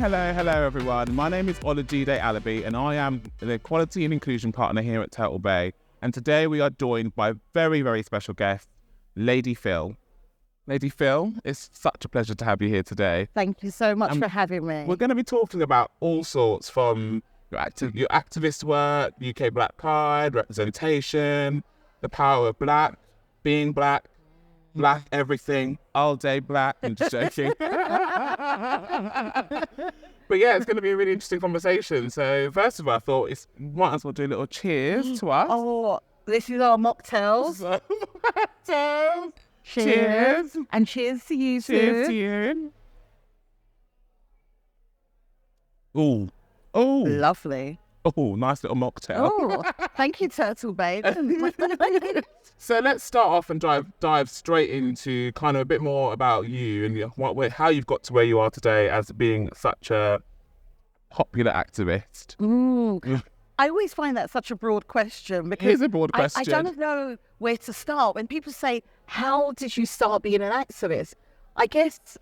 Hello, everyone. My name is Olajide Alabi, and I am the Equality and Inclusion Partner here at Turtle Bay. And today we are joined by a very, very special guest, Lady Phyll. Lady Phyll, it's such a pleasure to have you here today. Thank you so much for having me. We're going to be talking about all sorts, from your activist work, UK Black Pride, representation, the power of black, being black everything, all day black. I'm just joking. But yeah, it's going to be a really interesting conversation. So first of all, I thought might as well do a little cheers to us. Oh, this is our mocktails. Cheers. And cheers to you too. Cheers to you. Ooh. Oh. Lovely. Oh, nice little mocktail. Oh, thank you, Turtle Babe. So let's start off and dive straight into kind of a bit more about you and how you've got to where you are today as being such a popular activist. I always find that such a broad question because it is a broad question. I don't know where to start. When people say, how did you start being an activist? I guess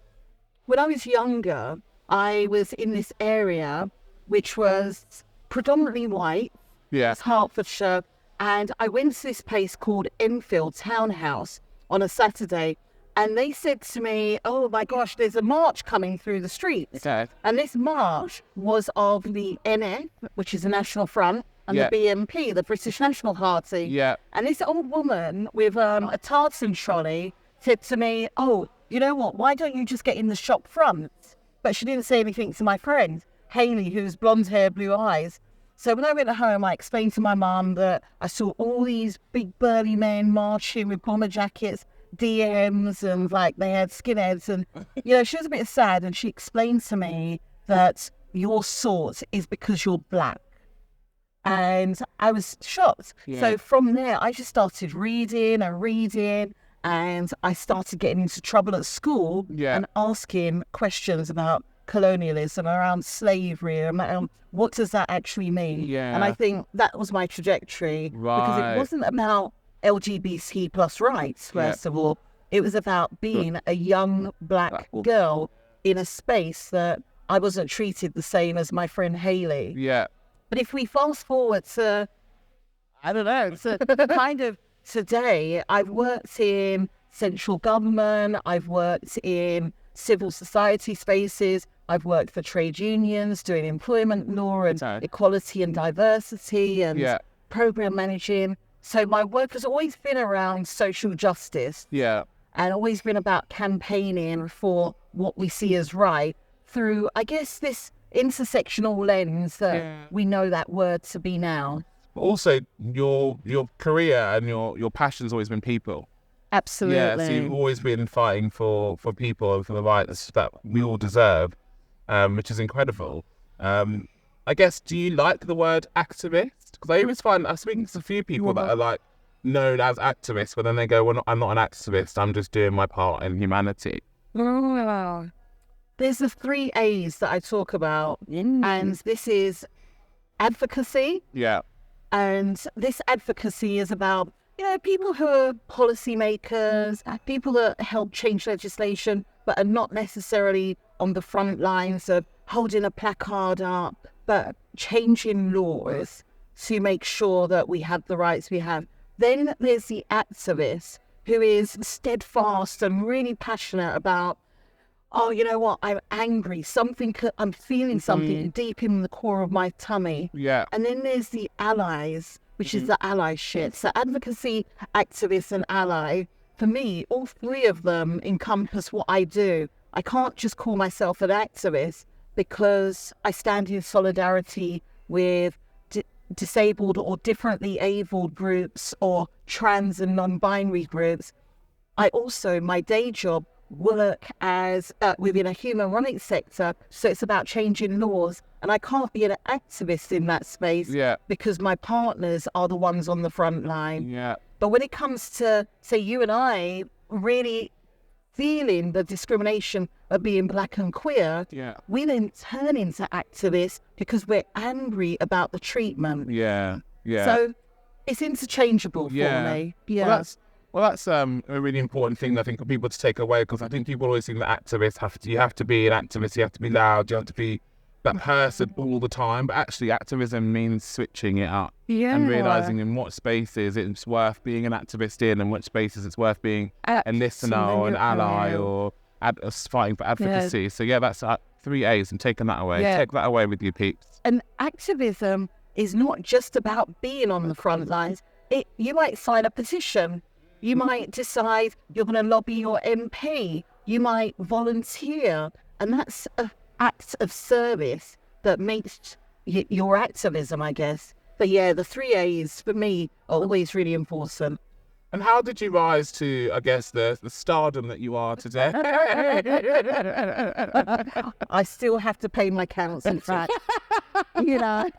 when I was younger, I was in this area which was predominantly white. Yeah. It's Hertfordshire. And I went to this place called Enfield Townhouse on a Saturday. And they said to me, oh my gosh, there's a march coming through the streets. Okay. And this march was of the NF, which is the National Front, and the BNP, the British National Party. Yeah. And this old woman with a tartan trolley said to me, oh, you know what, why don't you just get in the shop front? But she didn't say anything to my friend, Hayley, who's blonde hair, blue eyes. So when I went home, I explained to my mum that I saw all these big burly men marching with bomber jackets, DMs, and like they had skinheads. And, you know, she was a bit sad, and she explained to me that your sort is because you're black. And I was shocked. Yeah. So from there, I just started reading, and I started getting into trouble at school and asking questions about colonialism, around slavery, around what does that actually mean? Yeah. And I think that was my trajectory because it wasn't about LGBT plus rights, first of all. It was about being a young black girl in a space that I wasn't treated the same as my friend Hayley. Yeah. But if we fast forward to, I don't know, to kind of today, I've worked in central government, I've worked in civil society spaces, I've worked for trade unions doing employment law and equality and diversity and program managing. So my work has always been around social justice and always been about campaigning for what we see as right through, I guess, this intersectional lens that we know that word to be now. Also, your career and your passion's always been people. Absolutely. Yeah, so you've always been fighting for people and for the rights that we all deserve, which is incredible. I guess, do you like the word activist? Because I always find, I'm speaking to a few people that are like known as activists, but then they go, well, I'm not an activist, I'm just doing my part in humanity. There's the 3 A's that I talk about, and this is advocacy. Yeah. And this advocacy is about, you know, people who are policymakers, people that help change legislation, but are not necessarily on the front lines of holding a placard up, but changing laws to make sure that we have the rights we have. Then there's the activist who is steadfast and really passionate about, oh, you know what, I'm angry, I'm feeling something deep in the core of my tummy. Yeah. And then there's the allies, which is the ally shit. So advocacy, activist, and ally, for me, all 3 of them encompass what I do. I can't just call myself an activist because I stand in solidarity with disabled or differently abled groups or trans and non-binary groups. I also, my day job, work as within a human rights sector, so it's about changing laws, and I can't be an activist in that space because my partners are the ones on the front line. But when it comes to, say, you and I really feeling the discrimination of being black and queer, we then turn into activists because we're angry about the treatment. So it's interchangeable for me. Well, that's a really important thing, I think, for people to take away, because I think people always think that activists you have to be an activist, you have to be loud, you have to be that person all the time, but actually activism means switching it up Yeah. and realising in what spaces it's worth being an activist in and what spaces it's worth being a listener or an ally or fighting for advocacy. So yeah, that's 3 A's and taking that away. Yeah. Take that away with you, peeps. And activism is not just about being on the front lines. You might sign a petition. You might decide you're going to lobby your MP. You might volunteer. And that's an act of service that makes your activism, I guess. But yeah, the 3 A's for me are always really important. And how did you rise to, I guess, the stardom that you are today? I still have to pay my council tax. You know,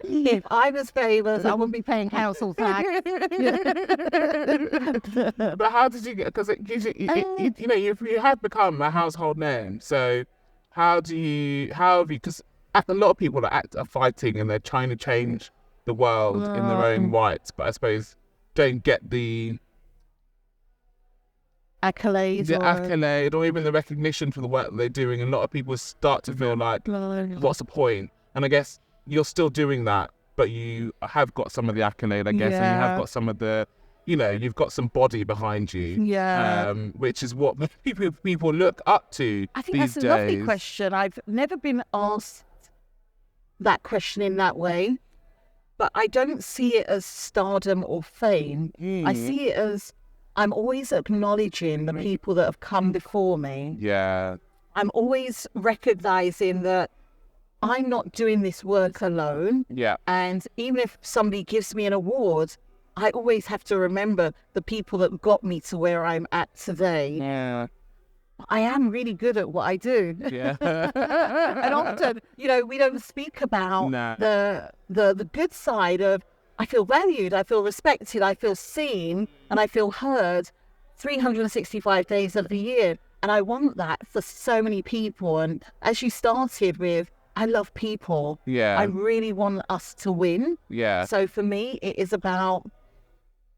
if I was famous, I wouldn't be paying council tax. But how did you get? Because you have become a household name. So how have you? Because a lot of people are fighting and they're trying to change the world in their own rights, but I suppose don't get the accolade or even the recognition for the work that they're doing. And a lot of people start to feel like, what's the point? And I guess you're still doing that, but you have got some of the accolade, I guess, and you have got some of the, you've got some body behind you, which is what people look up to. I think these that's a lovely question. I've never been asked that question in that way, but I don't see it as stardom or fame. I see it as I'm always acknowledging the people that have come before me. Yeah. I'm always recognizing that I'm not doing this work alone. Yeah. And even if somebody gives me an award, I always have to remember the people that got me to where I'm at today. Yeah. I am really good at what I do. Yeah. And often, we don't speak about the good side of I feel valued, I feel respected, I feel seen, and I feel heard 365 days of the year. And I want that for so many people. And as you started with, I love people. Yeah. I really want us to win. Yeah. So for me, it is about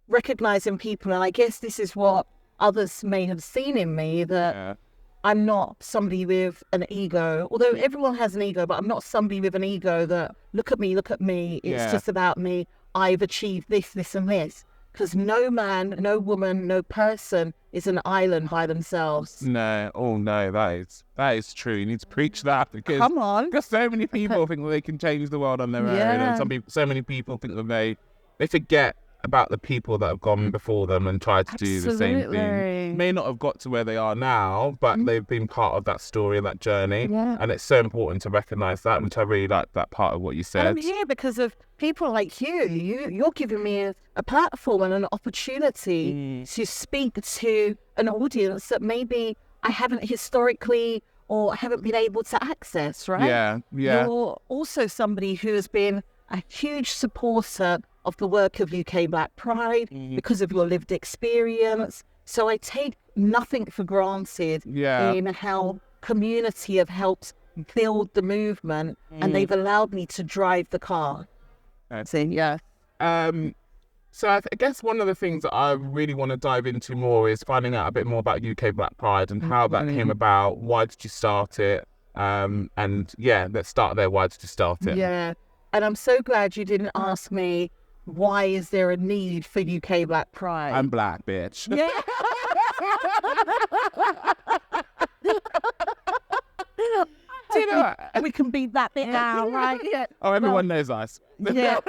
recognizing people. And I guess this is what others may have seen in me, that I'm not somebody with an ego, although everyone has an ego, but I'm not somebody with an ego that look at me, it's just about me, I've achieved this, this and this. Because no man, no woman, no person is an island by themselves. No, that is true. You need to preach that, because come on, because so many people think that they can change the world on their own, and so many people think that they forget about the people that have gone before them and tried to do the same thing. May not have got to where they are now, but they've been part of that story and that journey. Yeah. And it's so important to recognise that, which I really like that part of what you said. And I'm here because of people like you. You're giving me a platform and an opportunity to speak to an audience that maybe I haven't historically or haven't been able to access, right? Yeah. You're also somebody who has been a huge supporter of the work of UK Black Pride because of your lived experience. So I take nothing for granted in how community have helped build the movement, and they've allowed me to drive the car. So I guess one of the things that I really want to dive into more is finding out a bit more about UK Black Pride and how that came about. Why did you start it? Let's start there. Why did you start it? Yeah, and I'm so glad you didn't ask me, why is there a need for UK Black Pride? I'm black, bitch. Yeah. Do you know what? We can beat that bit now, right? Yeah. Oh, everyone knows us. Yeah,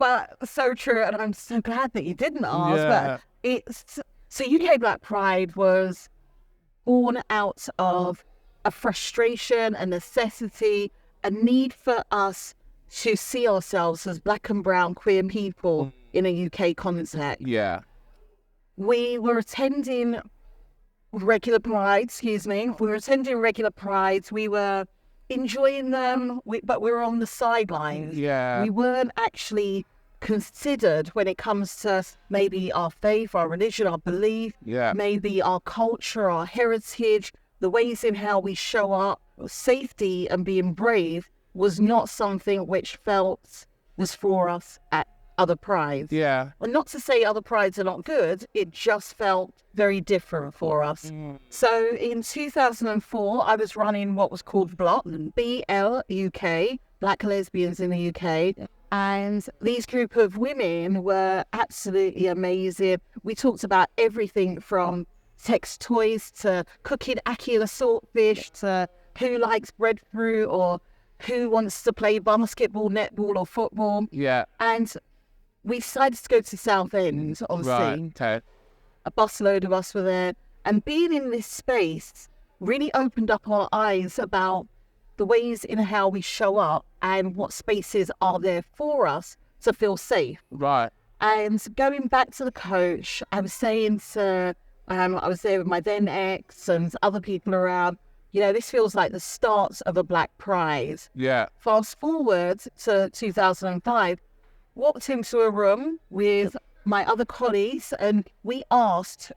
but so true, and I'm so glad that you didn't ask. Yeah. But so UK Black Pride was born out of a frustration, a necessity, a need for us to see ourselves as black and brown queer people in a UK context. Yeah. We were attending regular prides, We were attending regular prides. We were enjoying them, but we were on the sidelines. Yeah. We weren't actually considered when it comes to maybe our faith, our religion, our belief, maybe our culture, our heritage, the ways in how we show up, safety and being brave was not something which felt was for us other prides. Yeah. And not to say other prides are not good, it just felt very different for us. So in 2004, I was running what was called Block, BLUK, Black Lesbians in the UK. And these group of women were absolutely amazing. We talked about everything from sex toys to cooking ackee the saltfish to who likes breadfruit or who wants to play basketball, netball or football. Yeah. And we decided to go to Southend, obviously. Right. Okay. A busload of us were there. And being in this space really opened up our eyes about the ways in how we show up and what spaces are there for us to feel safe. Right. And going back to the coach, I was saying to, I was there with my then ex and other people around, this feels like the start of a Black Pride. Yeah. Fast forward to 2005, walked into a room with my other colleagues and we asked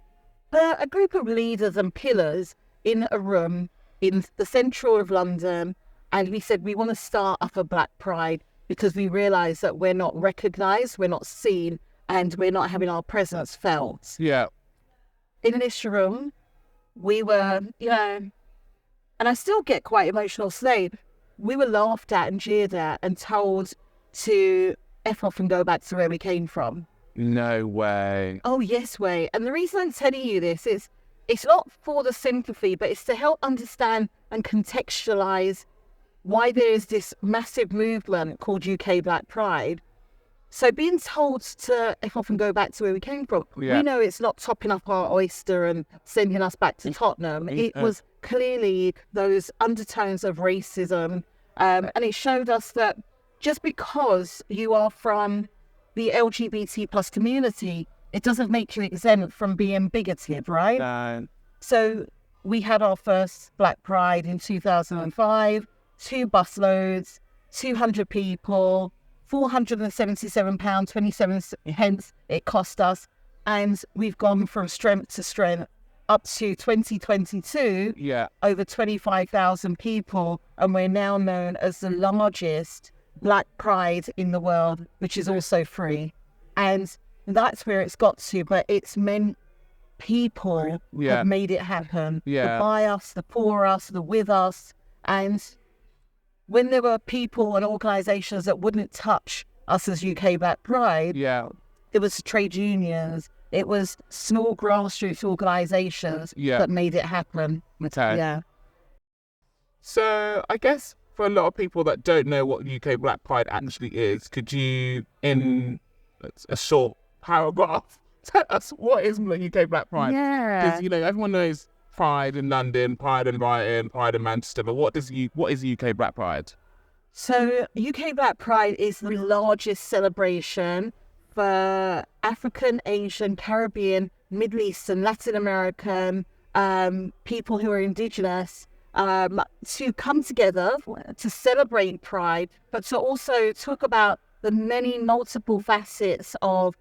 a group of leaders and pillars in a room in the central of London, and we said we want to start up a Black Pride because we realise that we're not recognised, we're not seen, and we're not having our presence felt. Yeah. In this room, we were, and I still get quite emotional today, we were laughed at and jeered at and told to F off and go back to where we came from. No way. Oh, yes, way. And the reason I'm telling you this is it's not for the sympathy, but it's to help understand and contextualise why there is this massive movement called UK Black Pride. So being told to F off and go back to where we came from, we know it's not topping up our oyster and sending us back to Tottenham. It was clearly those undertones of racism. And it showed us that just because you are from the LGBT plus community, it doesn't make you exempt from being bigoted, right? No. So we had our first Black Pride in 2005, 2 busloads, 200 people, £477.27 it cost us. And we've gone from strength to strength up to 2022, over 25,000 people. And we're now known as the largest Black Pride in the world, which is also free. And that's where it's got to, but it's meant people have made it happen. The by us, the for us, the with us. And when there were people and organisations that wouldn't touch us as UK Black Pride, it was trade unions, it was small grassroots organisations that made it happen. Okay. Yeah. So I guess for a lot of people that don't know what UK Black Pride actually is, could you, in a short paragraph, tell us what is the UK Black Pride? Yeah. Because everyone knows Pride in London, Pride in Brighton, Pride in Manchester, but what is UK Black Pride? So UK Black Pride is the largest celebration for African, Asian, Caribbean, Middle Eastern, Latin American people who are Indigenous to come together to celebrate Pride, but to also talk about the many multiple facets of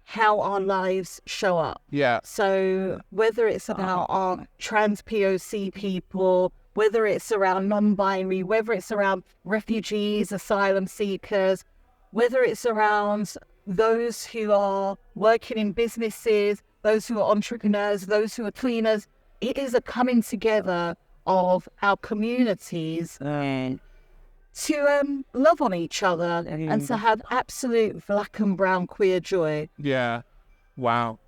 how our lives show up. Yeah. So whether it's about our trans POC people, whether it's around non-binary, whether it's around refugees, asylum seekers, whether it's around those who are working in businesses, those who are entrepreneurs, those who are cleaners, it is a coming together of our communities to love on each other and to have absolute Black and brown queer joy. Yeah. Wow.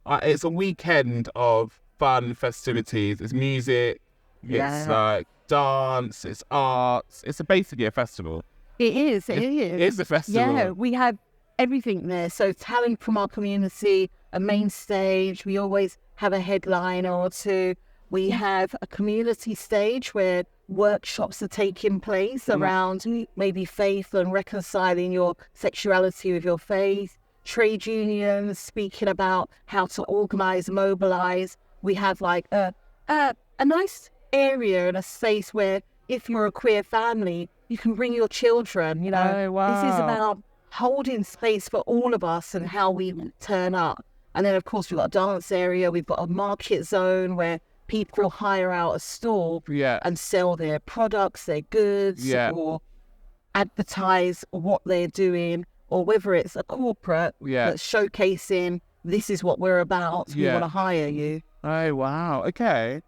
It's a weekend of fun festivities. It's music, it's like dance, it's arts. It's basically a festival. It is. It's a festival. Yeah, we have everything there. So talent from our community, a main stage. We always have a headliner or two. We have a community stage where workshops are taking place around maybe faith and reconciling your sexuality with your faith. Trade unions speaking about how to organise, mobilise. We have like a nice area and a space where if you're a queer family, you can bring your children, Oh, wow. This is about holding space for all of us and how we turn up. And then, of course, we've got a dance area. We've got a market zone where people hire out a store and sell their products, their goods, or advertise what they're doing. or whether it's a corporate Yeah. that's showcasing this is what we're about, we Yeah. want to hire you. Oh, wow. Okay.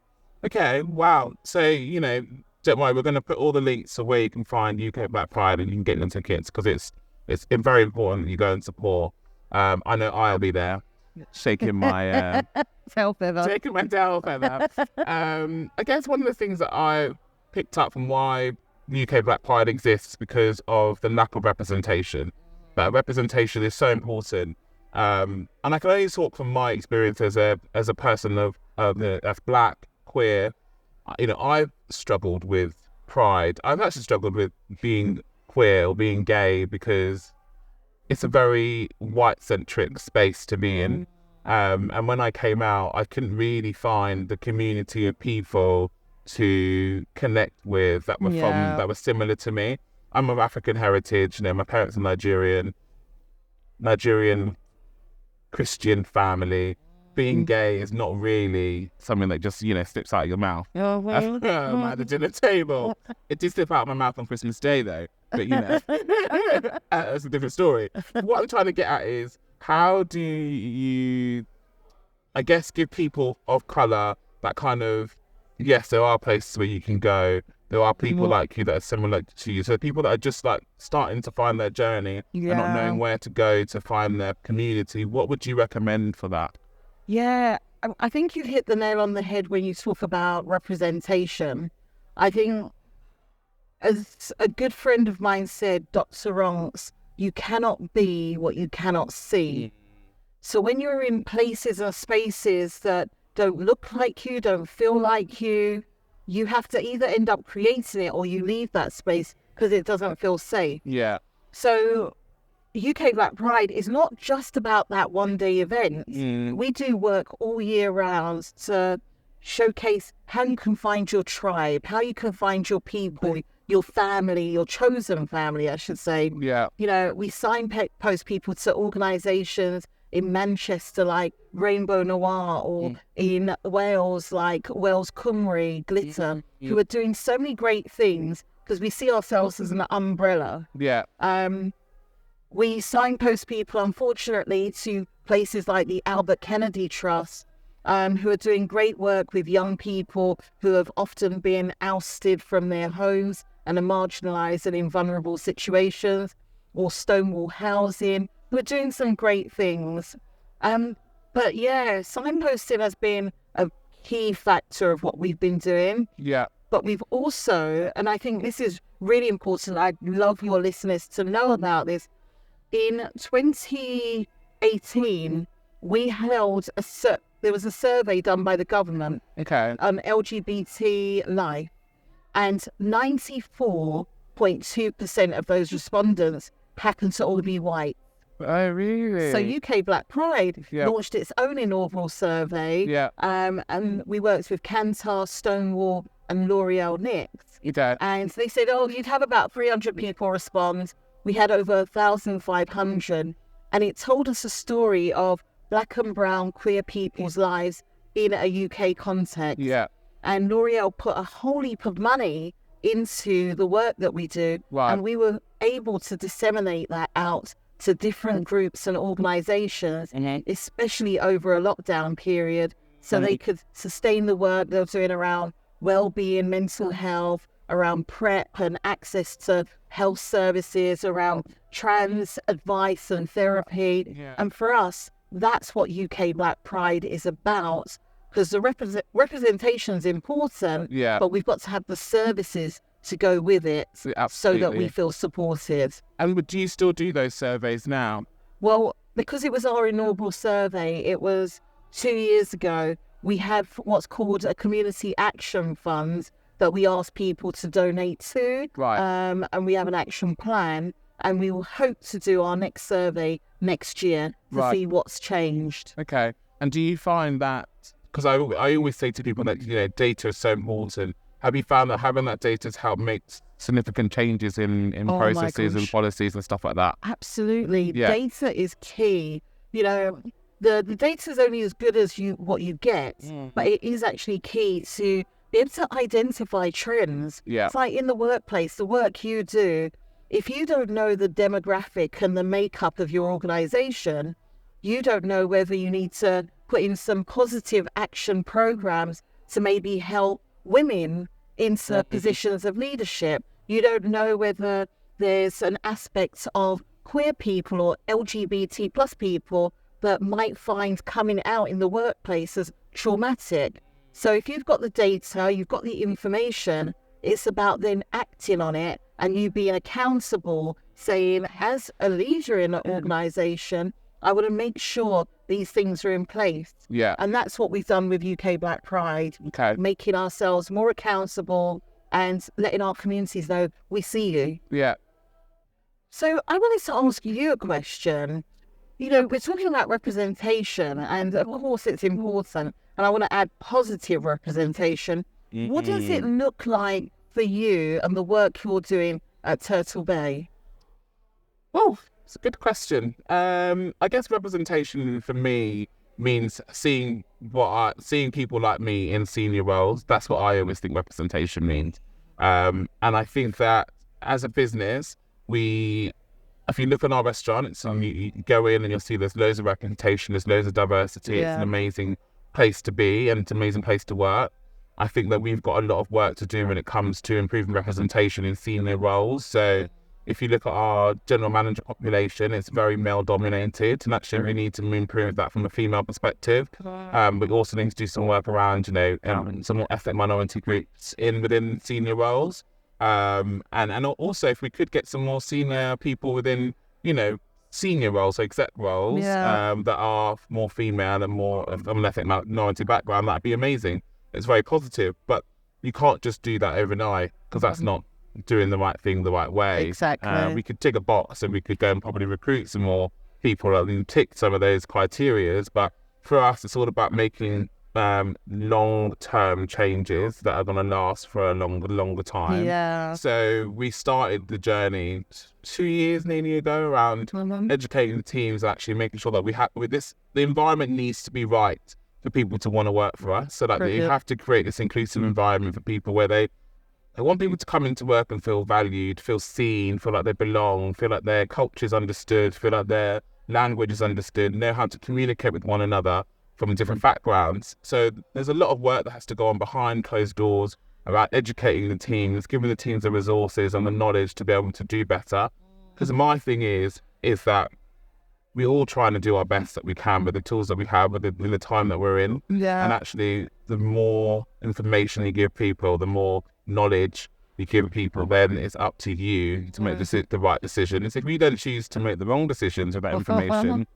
Okay, wow. So, you know, don't worry, we're going to put all the links to where you can find UK Black Pride and you can get your tickets because it's very important that you go and support. I know I'll be there shaking my Tail feather. shaking my tail feather. I guess one of the things that I picked up from why UK Black Pride exists because of the lack of representation. But representation is so important. And I can only talk from my experience as a person that's black, queer. You know, I've struggled with pride. I've actually struggled with being queer or being gay because it's a very white-centric space to be in. And when I came out, I couldn't really find the community of people to connect with that were that were similar to me. I'm of African heritage. You know, my parents are Nigerian Christian family. Being gay is not really something that just, you know, slips out of your mouth at the dinner table. It did slip out of my mouth on Christmas Day, though. But, you know, that's a different story. What I'm trying to get at is, how do you, I guess, give people of colour that kind of, yes, there are places where you can go. There are people like you that are similar to you. So people that are just like starting to find their journey and not knowing where to go to find their community. What would you recommend for that? Yeah, I think you hit the nail on the head when you talk about representation. I think, as a good friend of mine said, Dr. Ronks, you cannot be what you cannot see. So when you're in places or spaces that don't look like you, don't feel like you, you have to either end up creating it or you leave that space because it doesn't feel safe. Yeah. So UK Black Pride is not just about that one-day event. We do work all year round to showcase how you can find your tribe, how you can find your people, your family, your chosen family, I should say. Yeah. You know, we signpost people to organisations in Manchester like Rainbow Noir, or in Wales like Wales Cymru, Glitter, who are doing so many great things because we see ourselves as an umbrella. Yeah. We signpost people, unfortunately, to places like the Albert Kennedy Trust, who are doing great work with young people who have often been ousted from their homes and are marginalised and in vulnerable situations, or Stonewall Housing, who are doing some great things. But yeah, signposting has been a key factor of what we've been doing. Yeah. But we've also, and I think this is really important, I'd love your listeners to know about this. In 2018, we held there was a survey done by the government on LGBT life, and 94.2% of those respondents happened to all be white. Oh, really? So UK Black Pride launched its own inaugural survey, and we worked with Kantar, Stonewall, and L'Oreal Nix. And they said, you'd have about 300 people respond. We had over 1,500, and it told us a story of Black and brown queer people's lives in a UK context. Yeah. And L'Oreal put a whole heap of money into the work that we do, and we were able to disseminate that out to different groups and organisations, especially over a lockdown period, so they could sustain the work they're doing around well-being, mental health, around PrEP and access to health services, around trans advice and therapy. And for us, that's what UK Black Pride is about, because the representation is important, but we've got to have the services to go with it so that we feel supported. And do you still do those surveys now? Well, because it was our inaugural survey, it was 2 years ago, we have what's called a community action fund that we ask people to donate to. And we have an action plan, and we will hope to do our next survey next year to see what's changed. Okay. And do you find that, because I always say to people that, you know, data is so important. Have you found that having that data has helped make significant changes in processes and policies and stuff like that? Absolutely. Data is key. You know, the data is only as good as what you get, but it is actually key to be able to identify trends. It's like in the workplace, the work you do, if you don't know the demographic and the makeup of your organization, you don't know whether you need to put in some positive action programs to maybe help women into positions of leadership. You don't know whether there's an aspect of queer people or LGBT plus people that might find coming out in the workplace as traumatic. So if you've got the data, you've got the information, it's about then acting on it and you being accountable, saying, as a leader in an organization, I want to make sure these things are in place. Yeah. And that's what we've done with UK Black Pride, making ourselves more accountable and letting our communities know we see you. Yeah. So I wanted to ask you a question. You know, we're talking about representation, and of course it's important, and I want to add positive representation. What does it look like for you and the work you're doing at Turtle Bay? Oh, it's a good question. I guess representation for me means seeing people like me in senior roles. That's what I always think representation means. And I think that as a business, if you look at our restaurant, you go in and you'll see there's loads of representation, there's loads of diversity. It's an amazing place to be and it's an amazing place to work. I think that we've got a lot of work to do when it comes to improving representation in senior roles. So if you look at our general manager population, it's very male dominated, and actually we need to improve that from a female perspective. We also need to do some work around, some more ethnic minority groups within senior roles. And also if we could get some more senior people within, senior roles, so exec roles, that are more female and more of an ethnic minority background, that'd be amazing. It's very positive, but you can't just do that overnight because that's not doing the right thing the right way. Exactly. We could tick a box and we could go and probably recruit some more people and tick some of those criterias. But for us, it's all about making long-term changes that are going to last for a longer time. Yeah. So we started the journey 2 years nearly ago around educating the teams, actually making sure that the environment needs to be right for people to want to work for us. So that you have to create this inclusive environment for people where they want people to come into work and feel valued, feel seen, feel like they belong, feel like their culture is understood, feel like their language is understood, know how to communicate with one another from different backgrounds. So there's a lot of work that has to go on behind closed doors about educating the teams, giving the teams the resources and the knowledge to be able to do better. Because my thing is that we're all trying to do our best that we can with the tools that we have, with the time that we're in. Yeah. And actually, the more information you give people, the more knowledge you give people, then it's up to you to make the right decisions. If you don't choose to make the wrong decisions with that information,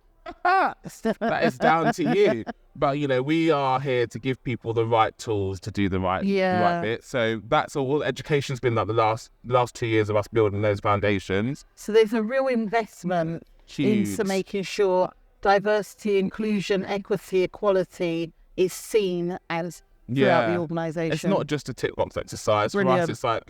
that is down to you. But, we are here to give people the right tools to do the right bit. So that's all. Education's been like the last 2 years of us building those foundations. So there's a real investment into making sure diversity, inclusion, equity, equality is seen as throughout the organisation. It's not just a tick box exercise. For us, it's like,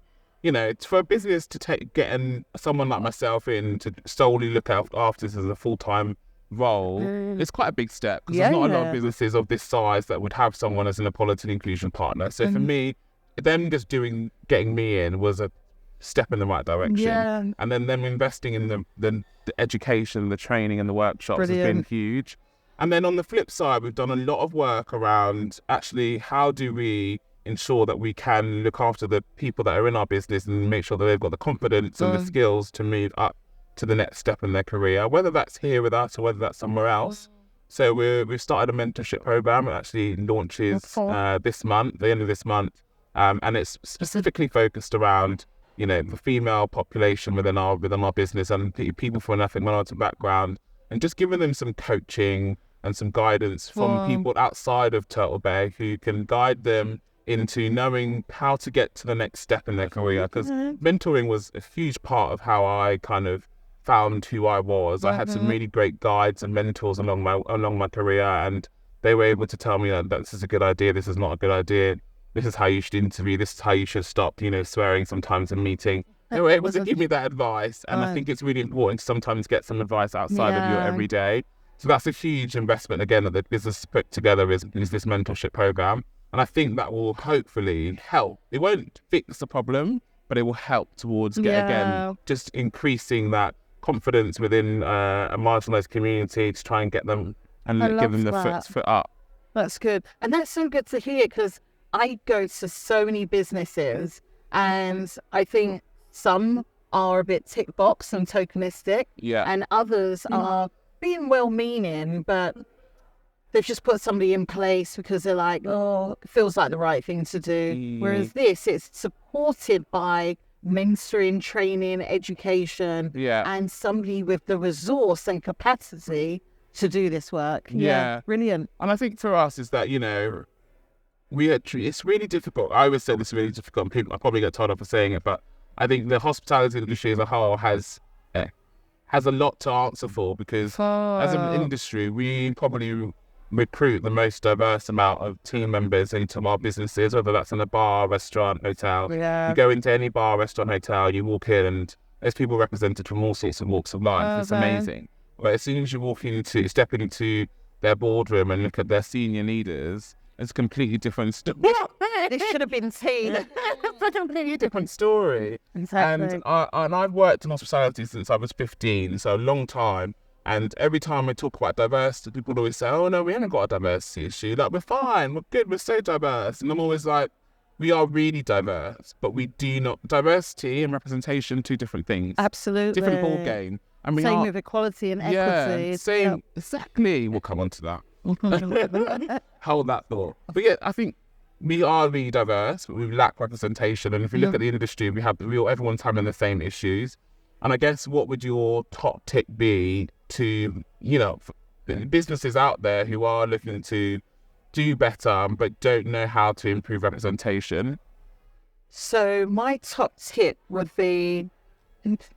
for a business to get someone like myself in to solely look after this as a full-time role, it's quite a big step because there's not a lot of businesses of this size that would have someone as an equality and inclusion partner. So for me, them just getting me in was a step in the right direction. And then them investing in the education, the training and the workshops has been huge. And then on the flip side, we've done a lot of work around actually how do we ensure that we can look after the people that are in our business and make sure that they've got the confidence and the skills to move up to the next step in their career, whether that's here with us or whether that's somewhere else. So we've started a mentorship program. It actually launches this month, the end of this month. And it's specifically focused around, the female population within our business and people from an ethnic minority background, and just giving them some coaching and some guidance from people outside of Turtle Bay who can guide them into knowing how to get to the next step in their career. Because mentoring was a huge part of how I kind of found who I was. I had some really great guides and mentors along my career, and they were able to tell me that this is a good idea, this is not a good idea, this is how you should interview, this is how you should stop, swearing sometimes in meeting. They were able to give me that advice, and I think it's really important to sometimes get some advice outside of your everyday. So that's a huge investment, again, that the business put together is this mentorship program. And I think that will hopefully help. It won't fix the problem, but it will help towards Yeah. again just increasing that confidence within a marginalised community to try and get them and I give them love the that. foot up. That's good. And that's so good to hear, because I go to so many businesses and I think some are a bit tick box and tokenistic, Yeah. and others are being well-meaning, but they've just put somebody in place because they're like, oh, it feels like the right thing to do. Whereas this, it's supported by mentoring, training, education, and somebody with the resource and capacity to do this work. Yeah. Brilliant. And I think for us is that, it's really difficult. I always say this is really difficult, and people, I probably get told off for saying it, but I think the hospitality industry as a whole has a lot to answer for, because as an industry, we probably recruit the most diverse amount of team members into our businesses, whether that's in a bar, restaurant, hotel. Yeah. You go into any bar, restaurant, hotel, you walk in and there's people represented from all sorts of walks of life. It's amazing. But as soon as you step into their boardroom and look at their senior leaders, it's a completely different story. This should have been seen. It's a completely different story. Exactly. And I've worked in hospitality since I was 15, so a long time. And every time I talk about diversity, people always say, oh no, we haven't got a diversity issue. Like, we're fine, we're good, we're so diverse. And I'm always like, we are really diverse, but we do not. Diversity and representation, two different things. Absolutely. Different ball game. And Same with equality and equity. Yeah, same. Exactly. We'll come on to that. Hold that thought. But yeah, I think we are really diverse, but we lack representation. And if you look at the industry, everyone's having the same issues. And I guess, what would your top tip be to, businesses out there who are looking to do better but don't know how to improve representation? So my top tip would be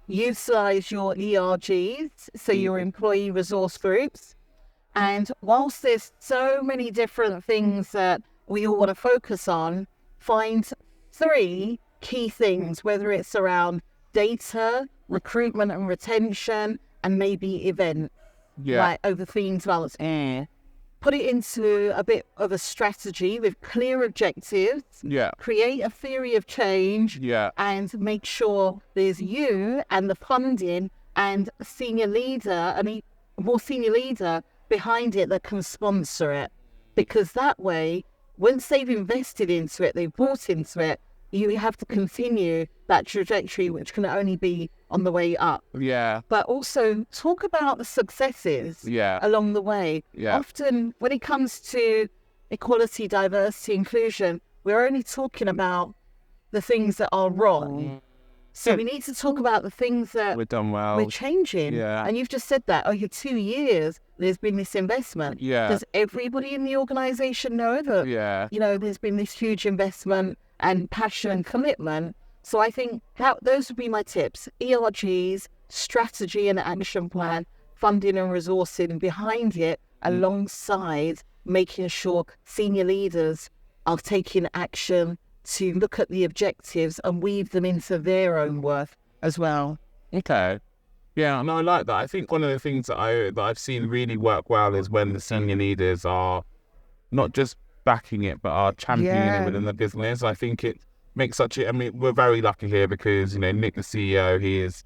utilize your ERGs, so your employee resource groups. And whilst there's so many different things that we all want to focus on, find 3 key things, whether it's around data, recruitment and retention, and maybe events, like over themes, balance. Put it into a bit of a strategy with clear objectives. Create a theory of change. And make sure there's you and the funding and a senior leader, a more senior leader behind it that can sponsor it. Because that way, once they've invested into it, they've bought into it, you have to continue that trajectory, which can only be on the way up. But also talk about the successes along the way. Often when it comes to equality, diversity, inclusion, we're only talking about the things that are wrong. So we need to talk about the things that we've done well, we're changing. And you've just said that, over 2 years, there's been this investment. Does everybody in the organisation know that, there's been this huge investment and passion and commitment? So I think those would be my tips. ERGs, strategy and action plan, funding and resourcing behind it, alongside making sure senior leaders are taking action to look at the objectives and weave them into their own worth as well. Okay. Yeah, and I like that. I think one of the things that I've seen really work well is when the senior leaders are not just backing it, but are championing it within the business. I think it makes we're very lucky here because, Nick, the CEO, he is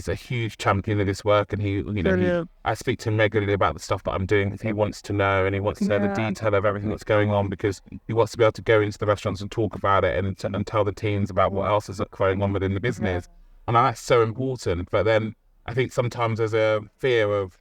a huge champion of this work, and I speak to him regularly about the stuff that I'm doing because he wants to know, and he wants to know the detail of everything that's going on, because he wants to be able to go into the restaurants and talk about it and tell the teams about what else is going on within the business. And that's so important. But then I think sometimes there's a fear of,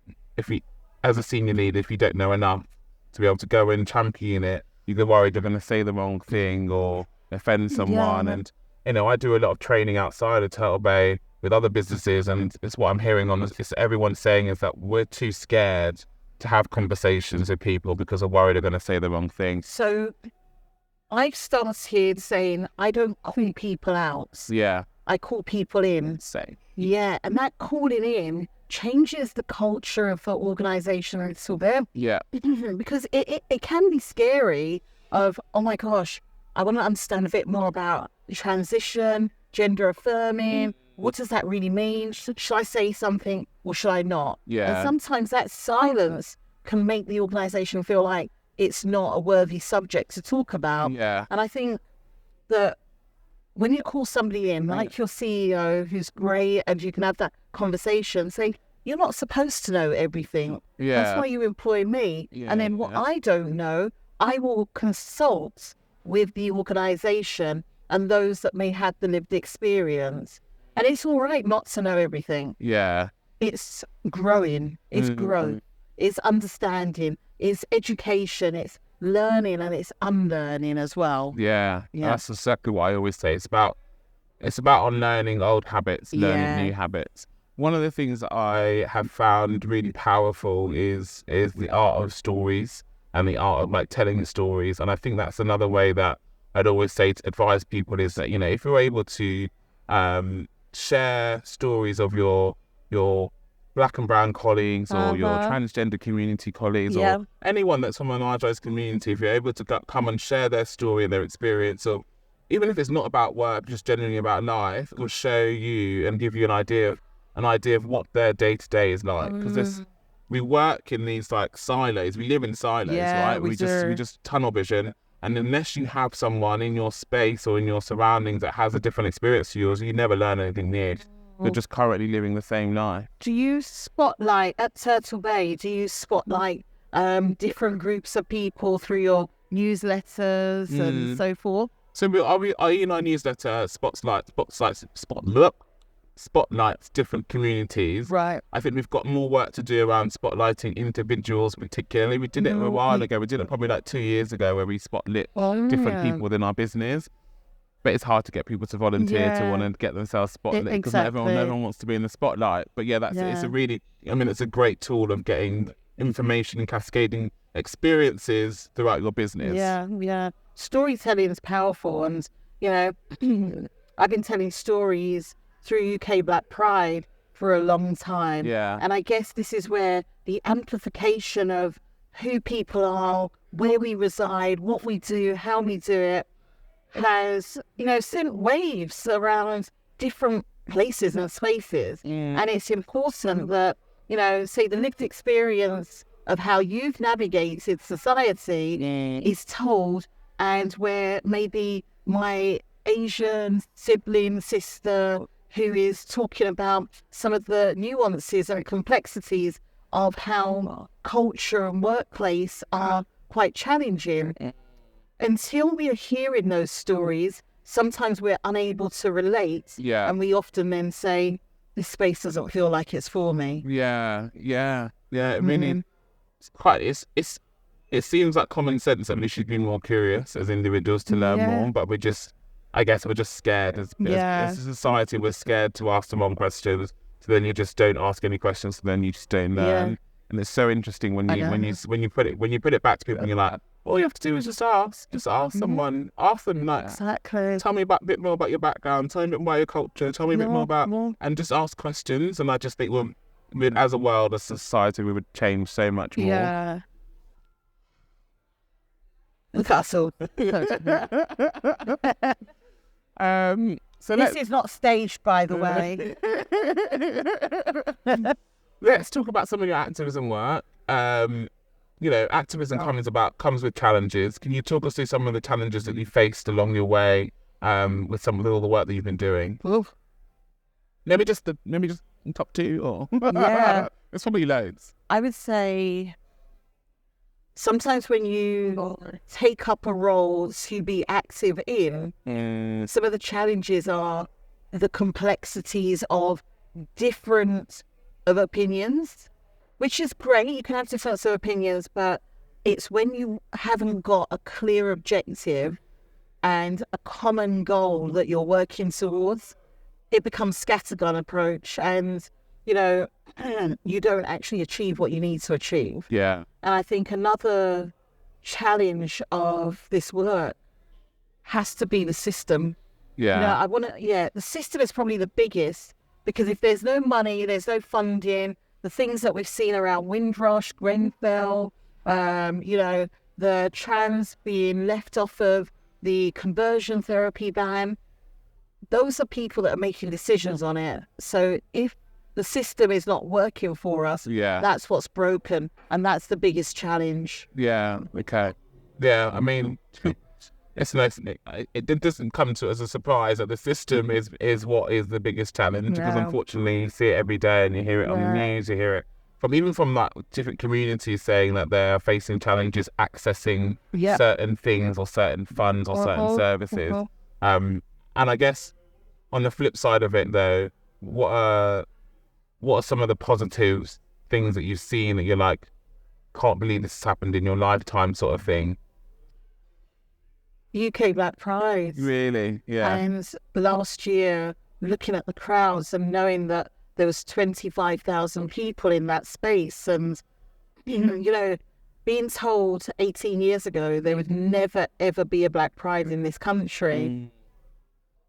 as a senior leader, if you don't know enough to be able to go and champion it, you're worried you're going to say the wrong thing or offend someone. And, I do a lot of training outside of Turtle Bay with other businesses, and it's what I'm hearing it's everyone saying is that we're too scared to have conversations with people because we're worried they're going to say the wrong thing. So I've started saying, I don't call people out. I call people in. And that calling in changes the culture of the organisation a little bit. Because it can be scary of, oh my gosh, I want to understand a bit more about transition, gender affirming. What does that really mean? Should I say something or should I not? And sometimes that silence can make the organisation feel like it's not a worthy subject to talk about. And I think that when you call somebody in, like your CEO, who's great, and you can have that conversation, say, you're not supposed to know everything. Yeah. That's why you employ me. Yeah, And then what I don't know, I will consult with the organisation and those that may have the lived experience. And it's all right not to know everything. Yeah. It's growing, it's growth, it's understanding, it's education, it's learning, and it's unlearning as well. Yeah. That's exactly what I always say. It's about unlearning old habits, learning new habits. One of the things that I have found really powerful is the art of stories and the art of like telling stories. And I think that's another way that I'd always say to advise people is that, you know, if you're able to share stories of your Black and brown colleagues or your transgender community colleagues or anyone that's from a marginalised community, if you're able to come and share their story and their experience, or even if it's not about work, just generally about life, it will show you and give you an idea of what their day-to-day is like. Because we work in these like silos, we live in silos, right? We just tunnel vision. And unless you have someone in your space or in your surroundings that has a different experience to yours, you never learn anything new. You're just currently living the same life. Do you spotlight at Turtle Bay? Do you spotlight different groups of people through your newsletters and so forth? So are you in our newsletter spotlights different communities? Right. I think we've got more work to do around spotlighting individuals particularly. We did it a while ago. We did it probably like 2 years ago where we spotlit different people within our business. But it's hard to get people to volunteer to want to get themselves spotlit because not everyone wants to be in the spotlight. But it's a great tool of getting information and cascading experiences throughout your business. Yeah. Storytelling is powerful, and you know, I've been telling stories through UK Black Pride for a long time. Yeah. And I guess this is where the amplification of who people are, where we reside, what we do, how we do it, has, you know, sent waves around different places and spaces. And it's important that, you know, say the lived experience of how you've navigated society is told, and where maybe my Asian sibling, sister, who is talking about some of the nuances and complexities of how culture and workplace are quite challenging. Until we are hearing those stories, sometimes we're unable to relate. Yeah. And we often then say, this space doesn't feel like it's for me. Yeah. I mean, it seems like common sense that we should be more curious as individuals to learn more, but I guess we're just scared as a society. We're scared to ask the wrong questions, so then you just don't ask any questions, so then you just don't learn. And it's so interesting when you put it back to people and you're like, all you have to do is just ask someone, ask them like, tell me a bit more about your background, tell me a bit more about your culture, tell me a bit more about, and just ask questions. And I just think as a world, as a society, we would change so much more. Yeah. That's all. So this is not staged, by the way. Let's talk about some of your activism work. You know, activism comes with challenges. Can you talk us through some of the challenges that you faced along your way with all the work that you've been doing? Oof. Maybe just top two, or there's probably loads. I would say sometimes when you take up a role to be active in, some of the challenges are the complexities of different opinions, which is great. You can have different opinions, but it's when you haven't got a clear objective and a common goal that you're working towards, it becomes scattergun approach, and you know, you don't actually achieve what you need to achieve. Yeah. And I think another challenge of this work has to be the system. Yeah. You know, the system is probably the biggest, because if there's no money, there's no funding, the things that we've seen around Windrush, Grenfell, you know, the trans being left off of the conversion therapy ban, those are people that are making decisions on it. So if the system is not working for us, that's what's broken, and that's the biggest challenge. Yeah, okay. Yeah, I mean, it doesn't come to as a surprise that the system is what is the biggest challenge, because Yeah. unfortunately you see it every day and you hear it on the news, you hear it from like different communities saying that they're facing challenges accessing certain things or certain funds or certain services. And I guess on the flip side of it though, what are some of the positive things that you've seen that you're like, can't believe this has happened in your lifetime sort of thing? UK Black Pride. Really? Yeah. And last year, looking at the crowds and knowing that there was 25,000 people in that space, and you know, being told 18 years ago there would never ever be a Black Pride in this country.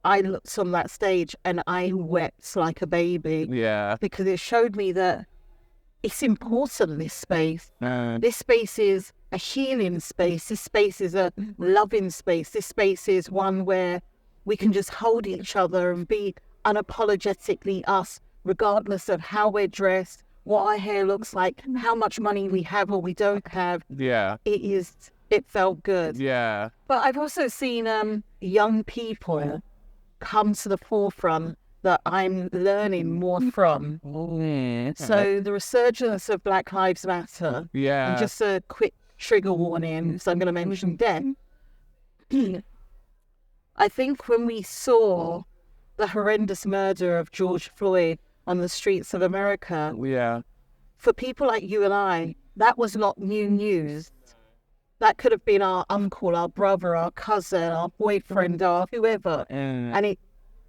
I looked on that stage and I wept like a baby. Yeah. Because it showed me that it's important, this space. This space is a healing space. This space is a loving space. This space is one where we can just hold each other and be unapologetically us, regardless of how we're dressed, what our hair looks like, how much money we have or we don't have. Yeah. It felt good. Yeah. But I've also seen young people come to the forefront that I'm learning more from. So the resurgence of Black Lives Matter. Yeah. And just a quick trigger warning, so I'm going to mention death. I think when we saw the horrendous murder of George Floyd on the streets of America, for people like you and I, that was not new news. That could have been our uncle, our brother, our cousin, our boyfriend, our whoever. And it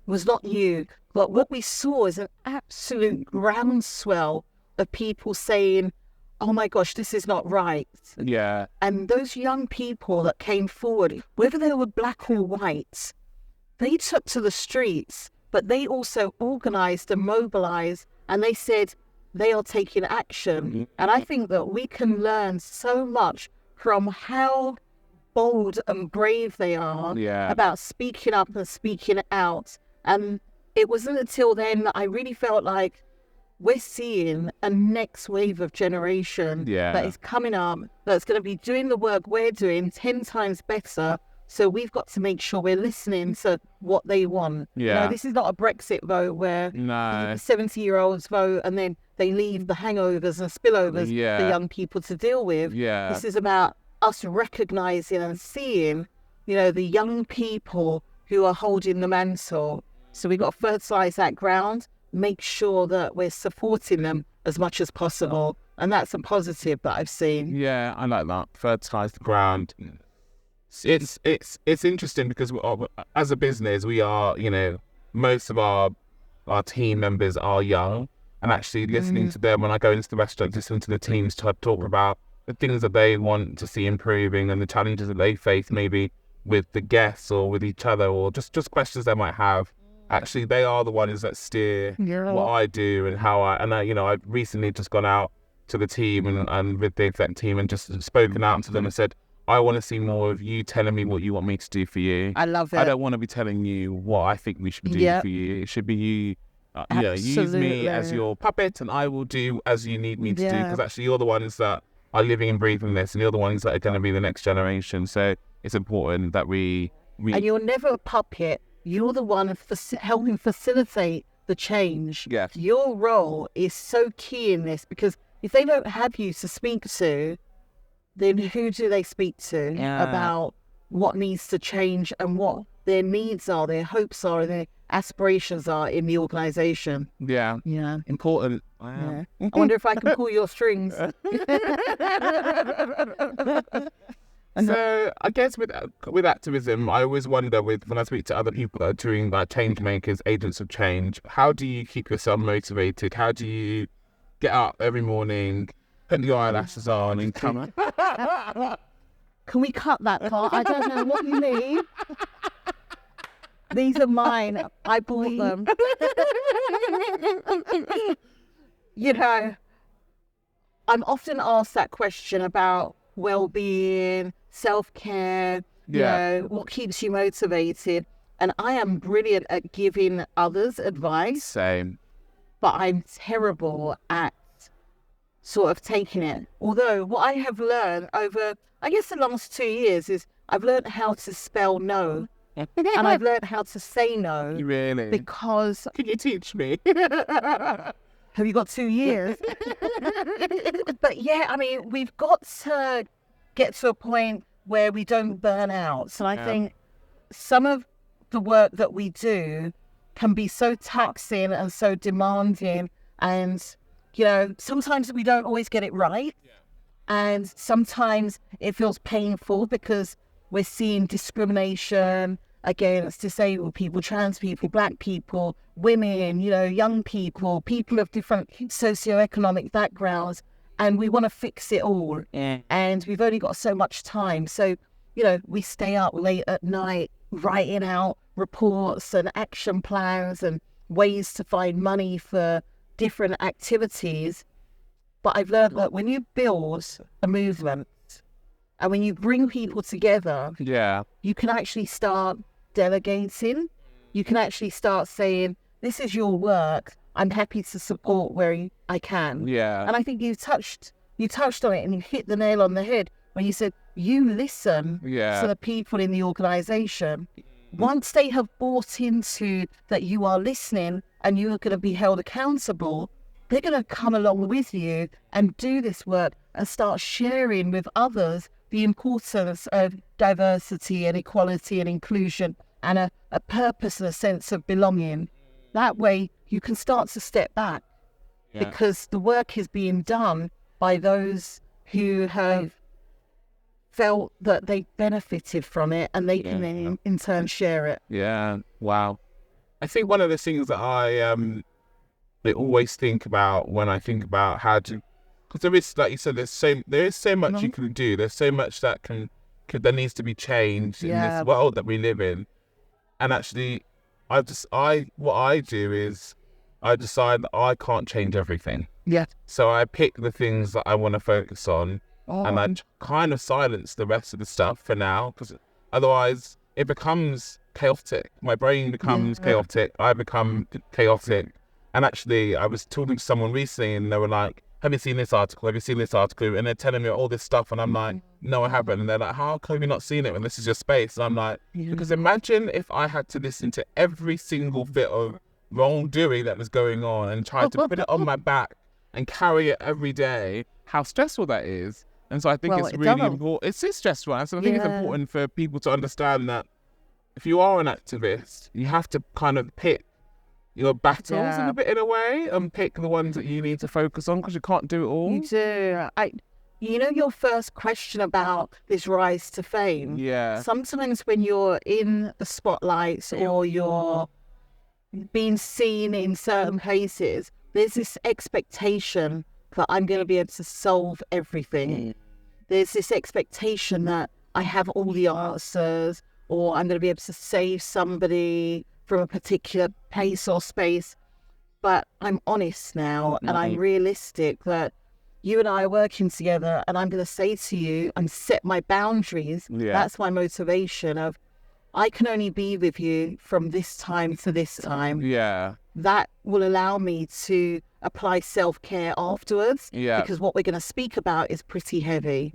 was not new. But what we saw is an absolute groundswell of people saying, oh my gosh, this is not right. Yeah. And those young people that came forward, whether they were black or white, they took to the streets, but they also organized and mobilized, and they said they are taking action. And I think that we can learn so much from how bold and brave they are about speaking up and speaking out. And it wasn't until then that I really felt like we're seeing a next wave of generation that is coming up, that's going to be doing the work we're doing 10 times better. So we've got to make sure we're listening to what they want. You know, this is not a Brexit vote where 70-year-olds vote and then they leave the hangovers and spillovers for young people to deal with. This is about us recognizing and seeing, you know, the young people who are holding the mantle. So we've got to fertilize that ground, make sure that we're supporting them as much as possible. And that's a positive that I've seen. Yeah, I like that. Fertilize the ground. It's interesting because as a business, we are, you know, most of our team members are young, and actually listening to them when I go into the restaurant, listening to the teams talk about the things that they want to see improving and the challenges that they face, maybe with the guests or with each other, or just questions they might have. Actually, they are the ones that steer what I do and how you know, I've recently just gone out to the team and with the exec team and just spoken out to them and said, I want to see more of you telling me what you want me to do for you. I love it. I don't want to be telling you what I think we should do for you. It should be you, you know, use me as your puppet and I will do as you need me to do, because actually you're the ones that are living and breathing this, and you're the ones that are going to be the next generation. So it's important that we... And you're never a puppet. You're the one helping facilitate the change. Yes. Your role is so key in this, because if they don't have you to speak to, then who do they speak to about what needs to change and what their needs are, their hopes are, and their aspirations are in the organisation? Yeah. Important. Wow. I wonder if I can pull your strings. So I guess with activism, I always wonder when I speak to other people that are doing like change makers, agents of change, how do you keep yourself motivated? How do you get up every morning, put your eyelashes on and come? Can we cut that part? I don't know what you mean. These are mine. I bought them. You know, I'm often asked that question about well-being, self-care, you know, what keeps you motivated. And I am brilliant at giving others advice. Same. But I'm terrible at sort of taking it. Although what I have learned over, I guess, the last 2 years is I've learned how to spell no. And I've learned how to say no. Really? Because... Can you teach me? Have you got 2 years? But yeah, I mean, we've got to get to a point where we don't burn out. So I think some of the work that we do can be so taxing and so demanding. And, you know, sometimes we don't always get it right. And sometimes it feels painful because we're seeing discrimination against disabled people, trans people, black people, women, you know, young people, people of different socioeconomic backgrounds, and we want to fix it all. And we've only got so much time. So, you know, we stay up late at night writing out reports and action plans and ways to find money for different activities. But I've learned that when you build a movement and when you bring people together, you can actually start delegating. You can actually start saying, this is your work. I'm happy to support where I can. And I think you touched on it and you hit the nail on the head when you said you listen to the people in the organisation. Once they have bought into that you are listening and you are going to be held accountable, they're going to come along with you and do this work and start sharing with others the importance of diversity and equality and inclusion and a purpose and a sense of belonging. That way you can start to step back because the work is being done by those who have felt that they benefited from it and they can then in turn share it. Wow. I think one of the things that I always think about when I think about how to, because there is, like you said, there is so much you can do. There's so much that that needs to be changed in this world that we live in. And actually, what I do is I decide that I can't change everything. So I pick the things that I want to focus on, and I kind of silence the rest of the stuff for now, because otherwise it becomes chaotic. My brain becomes chaotic. I become chaotic. And actually, I was talking to someone recently, and they were like, have you seen this article? Have you seen this article? And they're telling me all this stuff, and I'm like, no, I haven't. And they're like, how come you've not seen it when this is your space? And I'm like, because imagine if I had to listen to every single bit of wrongdoing that was going on and try to put it on my back and carry it every day, how stressful that is. And so I think it's really important. It's stressful. And so I think it's important for people to understand that if you are an activist, you have to kind of pick your battles in a way and pick the ones that you need to focus on, because you can't do it all. You do. You know, your first question about this rise to fame. Sometimes when you're in the spotlight or you're being seen in certain places, there's this expectation that I'm going to be able to solve everything. There's this expectation that I have all the answers, or I'm going to be able to save somebody from a particular place or space. But I'm honest now and I'm realistic that you and I are working together, and I'm going to say to you and set my boundaries. That's my motivation of, I can only be with you from this time to this time. That will allow me to apply self-care afterwards, because what we're going to speak about is pretty heavy.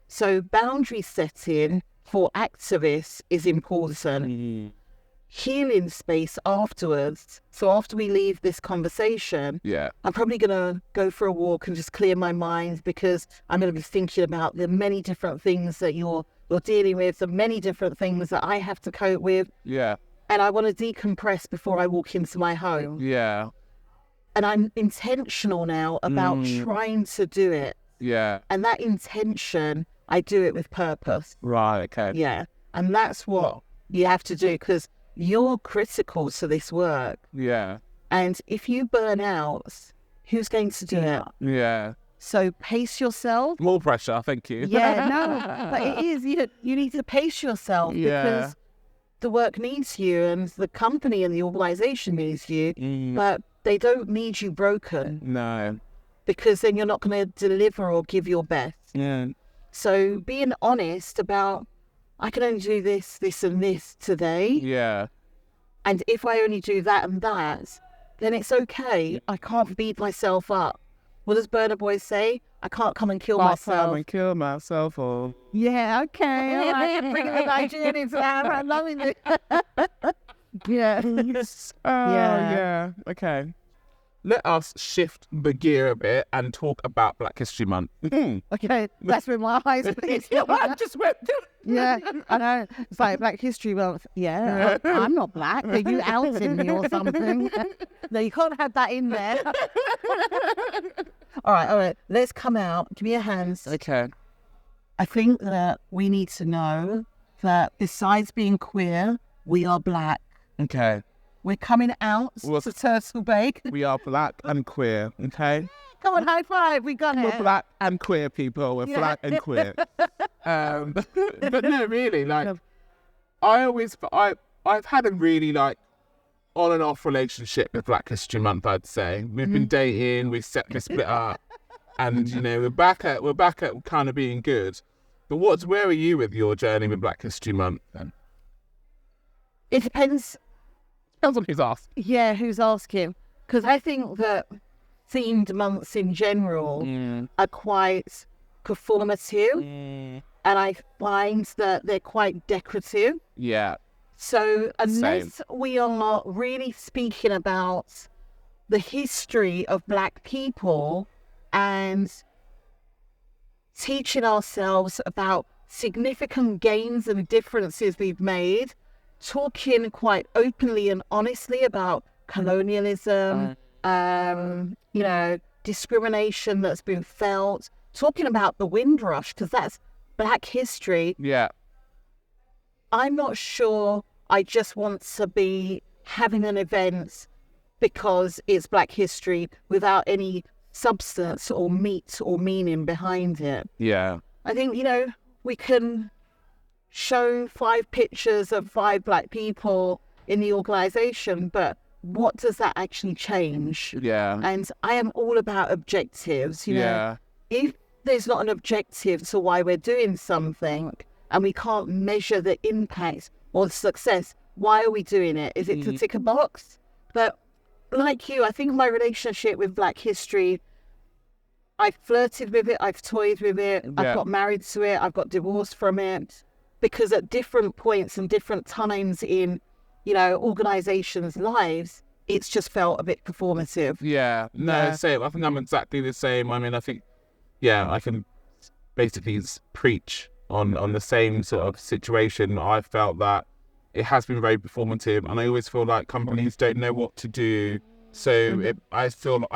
So boundary setting for activists is important. Healing space afterwards. So after we leave this conversation, I'm probably going to go for a walk and just clear my mind, because I'm going to be thinking about the many different things that you're dealing with, the many different things that I have to cope with. And I want to decompress before I walk into my home. And I'm intentional now about trying to do it. And that intention, I do it with purpose. And that's what you have to do, because you're critical to this work. And if you burn out, who's going to do it? So pace yourself. More pressure, thank you. But it is. You need to pace yourself, because the work needs you and the company and the organisation needs you, but they don't need you broken. Because then you're not going to deliver or give your best. So being honest about, I can only do this, this and this today. And if I only do that and that, then it's okay. I can't beat myself up. What does Burna Boy say? I can't come and kill I'll myself. come and kill myself. Or Yeah, okay. All right. Bring the Nigerians out. I'm loving it. Yeah. yeah. Okay. Let us shift the gear a bit and talk about Black History Month. Okay, that's where my eyes please. I just went. Yeah, I know. It's like Black History Month. Yeah, I'm not black. Are you outing me or something? No, you can't have that in there. All right. Let's come out. Give me your hands. Okay. I think that we need to know that besides being queer, we are black. Okay. We're coming out to Turtle Bay. We are black and queer. Okay. Come on, high five. We got We're it. black and queer people. We're black and queer. But no, really, like I've had a really like on and off relationship with Black History Month. I'd say we've been dating, we split up, and you know we're back at kind of being good. But where are you with your journey with Black History Month then? It depends. Depends on who's asked. Yeah, who's asking? Because I think that themed months in general are quite performative, and I find that they're quite decorative. Yeah. So unless we are really speaking about the history of Black people and teaching ourselves about significant gains and differences we've made, talking quite openly and honestly about colonialism, you know, discrimination that's been felt, talking about the Windrush, because that's Black history. Yeah. I'm not sure I just want to be having an event because it's Black history without any substance or meat or meaning behind it. Yeah. I think, you know, we can show 5 pictures of 5 Black people in the organisation, but what does that actually change? Yeah. And I am all about objectives, you know. If there's not an objective to why we're doing something and we can't measure the impact or the success, why are we doing it? Is it to tick a box? But like you, I think my relationship with Black history, I've flirted with it, I've toyed with it, I've got married to it, I've got divorced from it, because at different points and different times in, you know, organisations' lives, it's just felt a bit performative. Yeah. No, same. I think I'm exactly the same. I mean, I think, I can basically preach on the same sort of situation. I felt that it has been very performative, and I always feel like companies don't know what to do. So I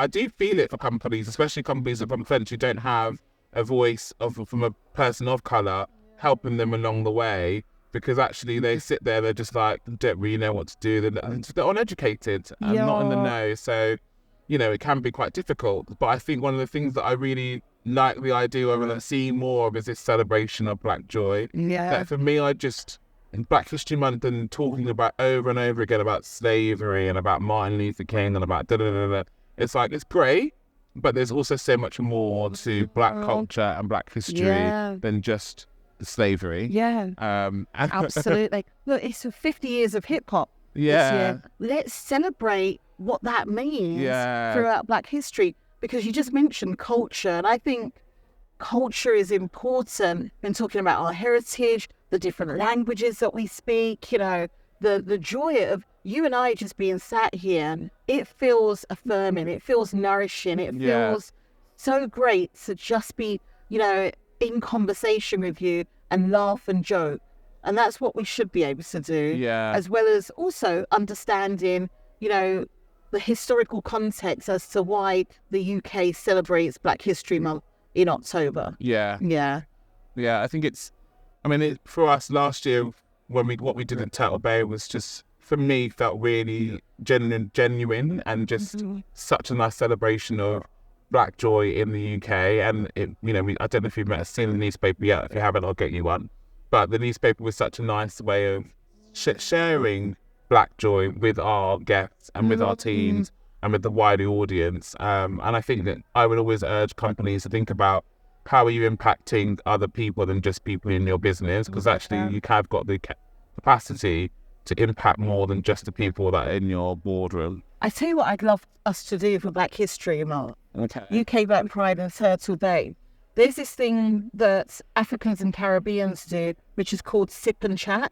do feel it for companies, especially companies that from French who don't have a voice from a person of colour helping them along the way, because actually they sit there, they're just like, don't really know what to do. They're uneducated and not in the know. So, you know, it can be quite difficult. But I think one of the things that I really like the idea of and I see more of is this celebration of Black joy. Yeah. That for me, in Black History Month and talking about over and over again about slavery and about Martin Luther King and about da-da-da-da, it's like, it's great, but there's also so much more to Black culture and Black history than just slavery. Yeah. Absolutely. Look, it's 50 years of hip hop. Yeah. Let's celebrate what that means throughout Black history, because you just mentioned culture, and I think culture is important when talking about our heritage, the different languages that we speak, you know, the joy of you and I just being sat here. It feels affirming, it feels nourishing, it feels so great to just be, you know, in conversation with you and laugh and joke. And that's what we should be able to do, as well as also understanding, you know, the historical context as to why the UK celebrates Black History Month in October. Yeah. I think for us last year, what we did in Turtle Bay was just, for me, felt really genuine and just such a nice celebration of Black joy in the UK. And I don't know if you've seen the newspaper yet. If you haven't, I'll get you one. But the newspaper was such a nice way of sharing Black joy with our guests and with our teams and with the wider audience. And I think that I would always urge companies to think about how are you impacting other people than just people in your business, because actually you have got the capacity to impact more than just the people that are in your boardroom. I tell you what I'd love us to do for Black History Month. Okay. UK Black Pride and Turtle Bay. There's this thing that Africans and Caribbeans do, which is called sip and chat.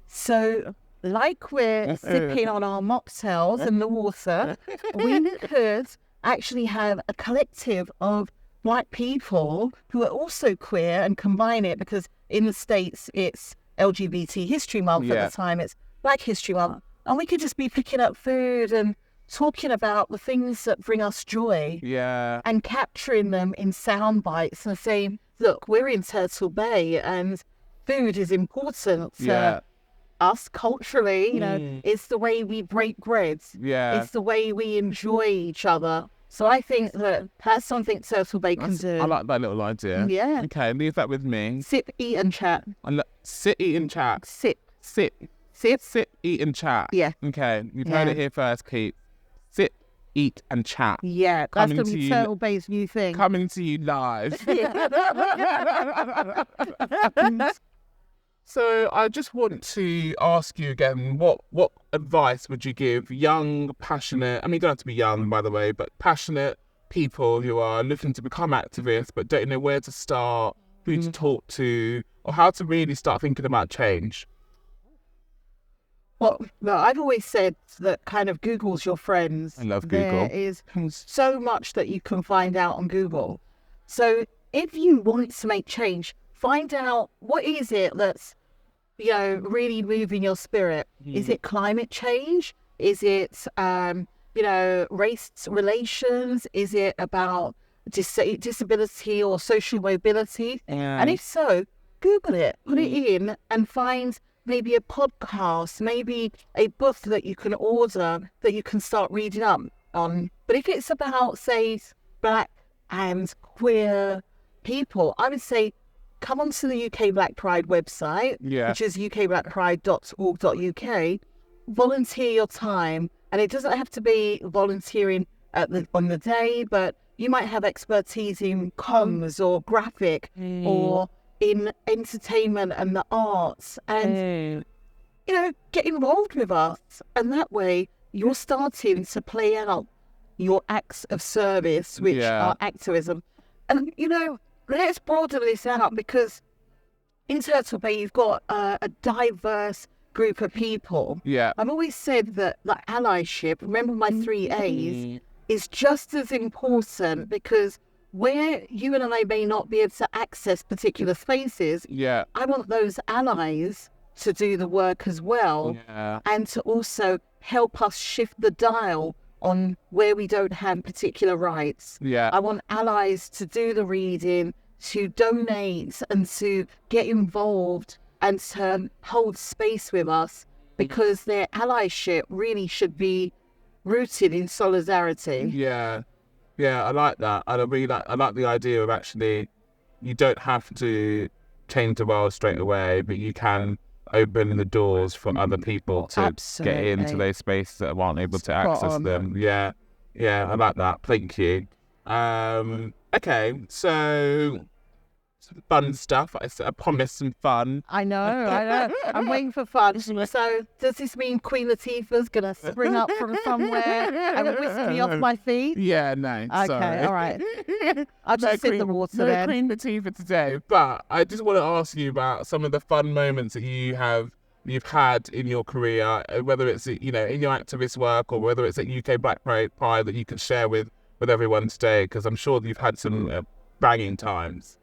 So, like we're sipping on our mocktails in the water, we could actually have a collective of Black people who are also queer and combine it, because in the States it's LGBT History Month at the time, it's Black History Month. And we could just be picking up food and talking about the things that bring us joy, and capturing them in sound bites and saying, look, we're in Turtle Bay and food is important to us culturally. You know, it's the way we break bread. It's the way we enjoy each other. So I think that that's something Turtle Bay can do. I like that little idea. Yeah. Okay, leave that with me. Sip, eat and chat. Sit, eat and chat. Sip. Sit, Sip. eat and chat. Yeah. Okay, you've heard it here first, Keith. Sit, eat and chat. Yeah, that's Coming going to to be you- Turtle Bay's new thing. Coming to you live. So I just want to ask you again, what advice would you give young, passionate, I mean, you don't have to be young, by the way, but passionate people who are looking to become activists but don't know where to start, who to talk to, or how to really start thinking about change? Well, I've always said that kind of Google's your friends. I love Google. There is so much that you can find out on Google. So if you want to make change, find out what is it that's, you know, really moving your spirit. Is it climate change? Is it, you know, race relations? Is it about disability or social mobility? And if so, Google it, put it in and find maybe a podcast, maybe a book that you can order that you can start reading up on. But if it's about, say, Black and queer people, I would say come onto the UK Black Pride website, which is ukblackpride.org.uk, volunteer your time. And it doesn't have to be volunteering on the day, but you might have expertise in comms or graphic or in entertainment and the arts, and you know, get involved with us. And that way you're starting to play out your acts of service, which are activism. And you know, let's broaden this out, because in Turtle Bay you've got a diverse group of people. I've always said that like allyship, remember my 3 A's, is just as important, because where you and I may not be able to access particular spaces, I want those allies to do the work as well, and to also help us shift the dial on where we don't have particular rights. I want allies to do the reading, to donate and to get involved and to hold space with us, because their allyship really should be rooted in solidarity. Yeah, I like that. I like the idea of actually, you don't have to change the world straight away, but you can open the doors for other people to get into those spaces that aren't able to access them. Yeah, I like that. Thank you. Okay, so some fun stuff. I promised some fun. I know. I'm waiting for fun. So does this mean Queen Latifah's going to spring up from somewhere and whisk me off my feet? Yeah, no. Okay, sorry. all right. I'll just sit in the water then. Queen Latifah today. But I just want to ask you about some of the fun moments that you've had in your career, whether it's, you know, in your activist work or whether it's at UK Black Pride that you can share with everyone today, because I'm sure you've had some banging times.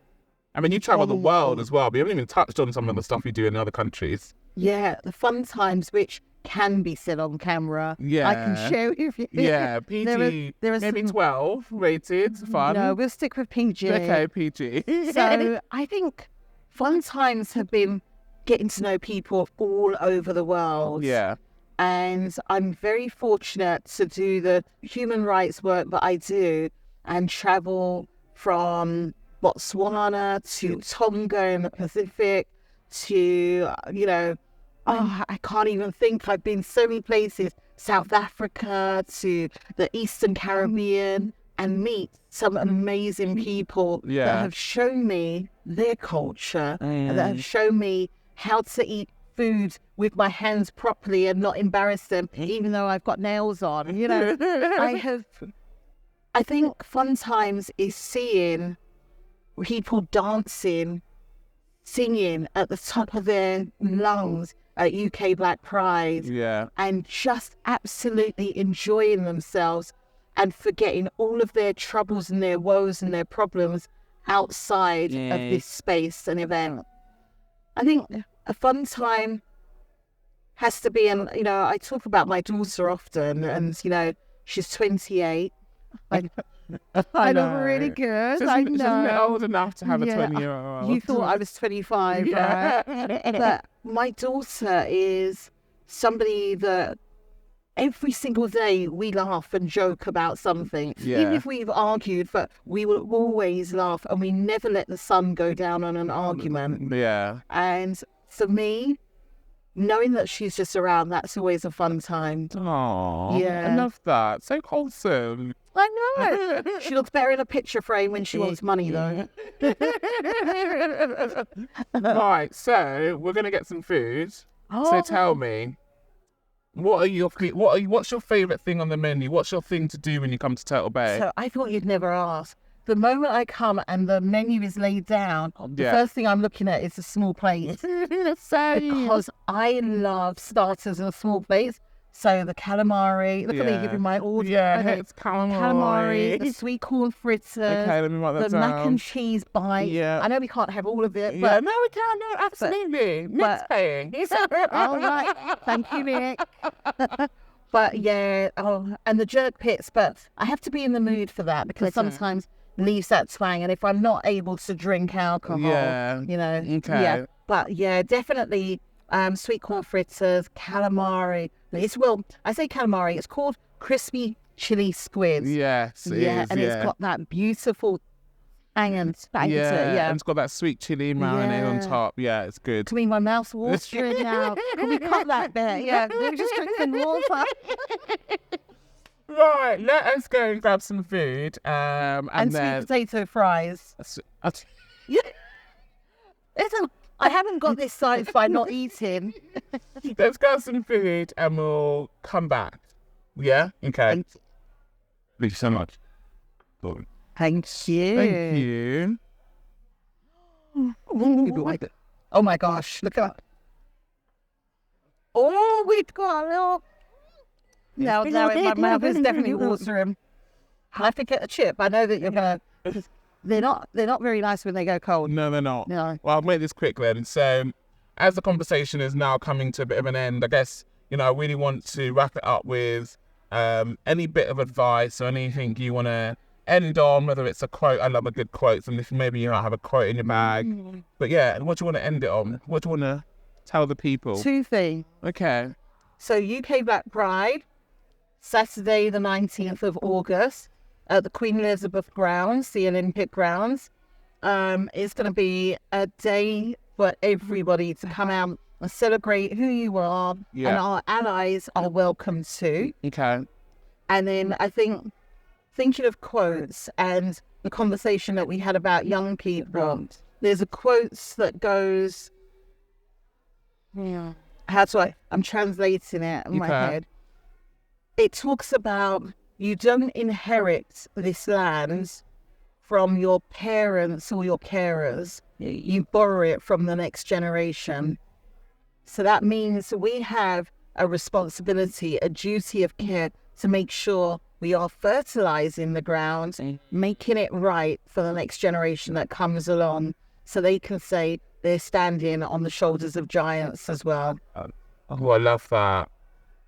I mean, you travel the world as well, but you haven't even touched on some of the stuff you do in other countries. Yeah, the fun times which can be said on camera. Yeah. I can share with you. Yeah, PG, there is maybe some, 12 rated, fun. No, we'll stick with PG. Okay, PG. So I think fun times have been getting to know people all over the world. Yeah. And I'm very fortunate to do the human rights work that I do and travel from Botswana to Tonga in the Pacific to, you know, I can't even think. I've been so many places, South Africa to the Eastern Caribbean, and meet some amazing people that have shown me their culture and that have shown me how to eat food with my hands properly and not embarrass them, even though I've got nails on. You know, I think fun times is seeing people dancing, singing at the top of their lungs at UK Black Pride, and just absolutely enjoying themselves and forgetting all of their troubles and their woes and their problems outside of this space and event. I think a fun time has to be, and you know, I talk about my daughter often, and you know, she's 28. I know, really good. I know. She's old enough to have a 20-year-old. You thought I was 25, right? But my daughter is somebody that every single day we laugh and joke about something. Even if we've argued, but we will always laugh, and we never let the sun go down on an argument. And for me, knowing that she's just around, that's always a fun time. Oh, I love that. So wholesome. I know. She looks better in a picture frame when she wants money, though. Right, so we're gonna get some food. So tell me, what's your favourite thing on the menu? What's your thing to do when you come to Turtle Bay? So I thought you'd never ask. The moment I come and the menu is laid down, the first thing I'm looking at is the small plates. Because I love starters in a small plates. So the calamari, look at me giving my order. It's calamari. The sweet corn fritters. Okay, let me write that the down. mac and cheese bites. I know we can't have all of it. But no, we can. No, absolutely. Nick's paying. All right. Thank you, Nick. But and the jerk pits. But I have to be in the mood for that, because sometimes leaves that twang, and if I'm not able to drink alcohol, you know, but definitely sweet corn fritters, calamari. I say calamari, it's called crispy chili squid. Yes, it is, and it's got that beautiful tang and and it's got that sweet chili marinade on top. Yeah, it's good. To me, my mouth's watering now. Can we cut that bit? Yeah, let me just drink some water. Right, let us go and grab some food. And then... sweet potato fries. Listen, I haven't got this size by not eating. Let's grab some food and we'll come back. Yeah? Okay. Thank you so much. Thank you. Thank you. Oh my gosh, look at that. Oh, we've got a little... Now my mouth is definitely watering. I forget a chip. I know that you're going to... They're not very nice when they go cold. No, they're not. No. Well, I'll make this quick then. So, as the conversation is now coming to a bit of an end, I guess, you know, I really want to wrap it up with any bit of advice or anything you want to end on, whether it's a quote. I love a good quote, and if maybe you might have a quote in your bag. But yeah, what do you want to end it on? What do you want to tell the people? 2 things. Okay. So, UK Black Pride, Saturday the 19th of August, at the Queen Elizabeth grounds, the Olympic grounds. It's going to be a day for everybody to come out and celebrate who you are, and our allies are welcome too. Okay. And then I think, thinking of quotes and the conversation that we had about young people, there's a quote that goes, I'm translating it in my head. It talks about, you don't inherit this land from your parents or your carers. You borrow it from the next generation. So that means we have a responsibility, a duty of care to make sure we are fertilizing the ground, making it right for the next generation that comes along, so they can say they're standing on the shoulders of giants as well. Oh, I love that.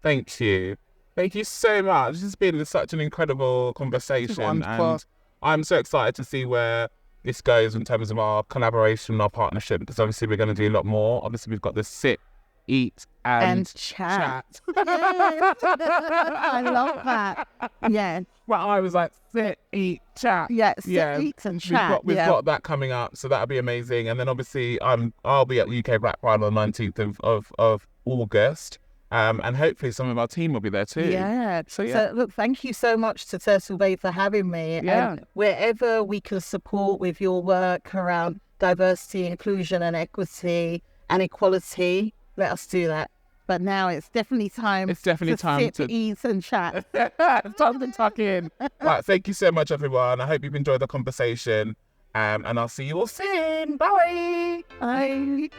Thank you. Thank you so much. This has been such an incredible conversation, and I'm so excited to see where this goes in terms of our collaboration and our partnership, because obviously we're going to do a lot more. Obviously we've got the sit, eat and chat. I love that. Yeah. Well, I was like, sit, eat, chat. Yeah, eat and chat. We've got that coming up, so that'll be amazing. And then obviously I'll be at UK Black Pride on the 19th of August. And hopefully some of our team will be there too. Yeah. So look, thank you so much to Turtle Bay for having me. Yeah. And wherever we can support with your work around diversity, inclusion and equity and equality, let us do that. But now it's definitely time. It's definitely time sit, to ease and chat. it's time to tuck in. Right, thank you so much, everyone. I hope you've enjoyed the conversation. And I'll see you all soon. Bye. Bye.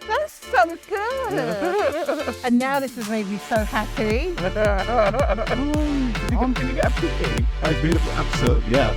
That's so good. And now this has made me so happy. Did you get a picking? Oh, beautiful. Absolutely. Yeah.